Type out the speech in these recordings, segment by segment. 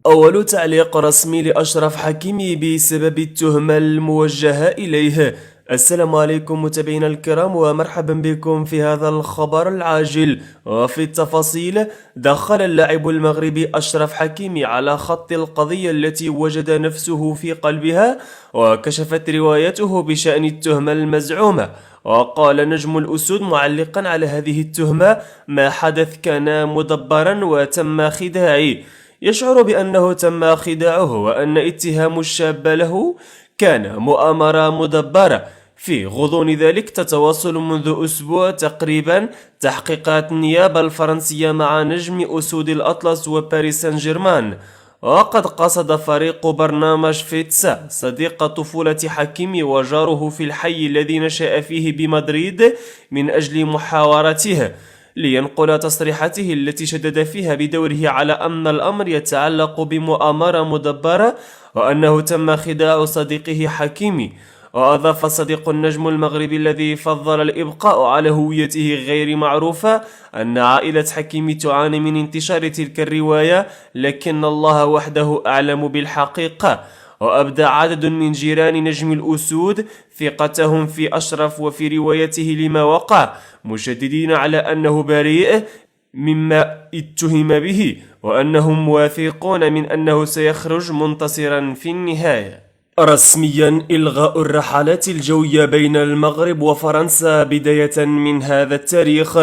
أول تعليق رسمي لأشرف حكيمي بسبب التهمة الموجهة إليه. السلام عليكم متابعينا الكرام ومرحبا بكم في هذا الخبر العاجل. وفي التفاصيل، دخل اللاعب المغربي أشرف حكيمي على خط القضية التي وجد نفسه في قلبها، وكشفت روايته بشأن التهمة المزعومة. وقال نجم الأسود معلقا على هذه التهمة: ما حدث كان مدبرا وتم خداعي. يشعر بأنه تم خداعه وأن اتهام الشاب له كان مؤامرة مدبرة. في غضون ذلك تتواصل منذ أسبوع تقريبا تحقيقات النيابة الفرنسية مع نجم أسود الأطلس وباريس سان جيرمان. وقد قصد فريق برنامج فيتسا صديق طفولة حكيمي وجاره في الحي الذي نشأ فيه بمدريد من أجل محاورته، لينقل تصريحاته التي شدد فيها بدوره على أن الأمر يتعلق بمؤامرة مدبرة وأنه تم خداع صديقه حكيمي. وأضاف صديق النجم المغربي الذي فضل الإبقاء على هويته غير معروفة أن عائلة حكيمي تعاني من انتشار تلك الرواية، لكن الله وحده أعلم بالحقيقة. وأبدى عدد من جيران نجم الأسود ثقتهم في أشرف وفي روايته لما وقع، مشددين على أنه بريء مما اتهم به، وأنهم واثقون من أنه سيخرج منتصرا في النهاية. رسميا إلغاء الرحلات الجوية بين المغرب وفرنسا بداية من هذا التاريخ.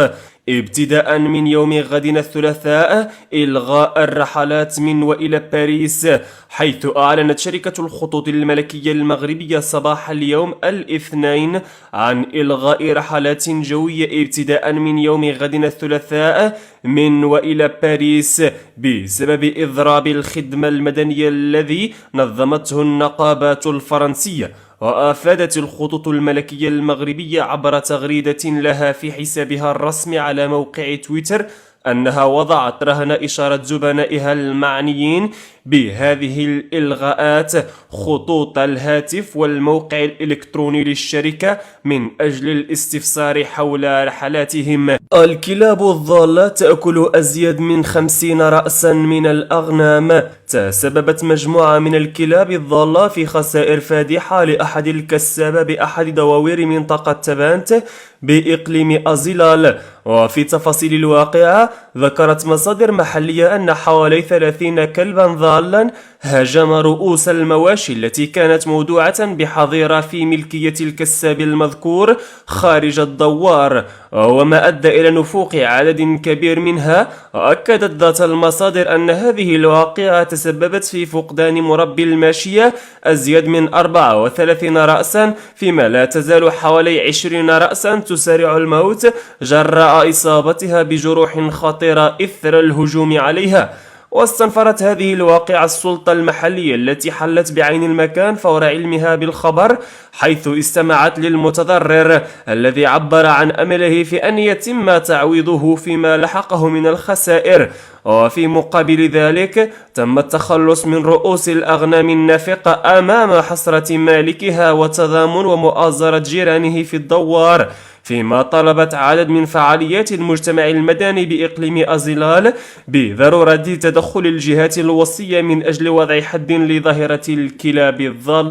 ابتداء من يوم غد الثلاثاء إلغاء الرحلات من وإلى باريس، حيث أعلنت شركة الخطوط الملكية المغربية صباح اليوم الاثنين عن إلغاء رحلات جوية ابتداء من يوم غد الثلاثاء من وإلى باريس بسبب إضراب الخدمة المدنية الذي نظمته النقابات الفرنسية. وأفادت الخطوط الملكية المغربية عبر تغريدة لها في حسابها الرسمي على موقع تويتر أنها وضعت رهن إشارة زبنائها المعنيين بهذه الإلغاءات خطوط الهاتف والموقع الإلكتروني للشركة من أجل الاستفسار حول رحلاتهم. الكلاب الضالة تأكل أزيد من 50 رأسا من الأغنام. تسببت مجموعة من الكلاب الضالة في خسائر فادحة لأحد الكسابة بأحد دواوير منطقة تبانت بإقليم أزيلال. وفي تفاصيل الواقعة، ذكرت مصادر محلية أن حوالي 30 كلبا ضالا هاجم رؤوس المواشي التي كانت مودوعة بحظيرة في ملكية الكساب المذكور خارج الدوار، وما أدى إلى نفوق عدد كبير منها. أكدت ذات المصادر أن هذه الواقعة تسببت في فقدان مربي الماشية أزيد من 34 رأسا، فيما لا تزال حوالي 20 رأسا تسارع الموت جراء إصابتها بجروح خطيرة إثر الهجوم عليها. واستنفرت هذه الواقعة السلطة المحلية التي حلت بعين المكان فور علمها بالخبر، حيث استمعت للمتضرر الذي عبر عن أمله في أن يتم تعويضه فيما لحقه من الخسائر. وفي مقابل ذلك تم التخلص من رؤوس الأغنام النافقة أمام حسرة مالكها وتضامن ومؤازرة جيرانه في الدوار، فيما طلبت عدد من فعاليات المجتمع المدني بإقليم أزيلال بضرورة تدخل الجهات الوصية من أجل وضع حد لظاهرة الكلاب الضالة.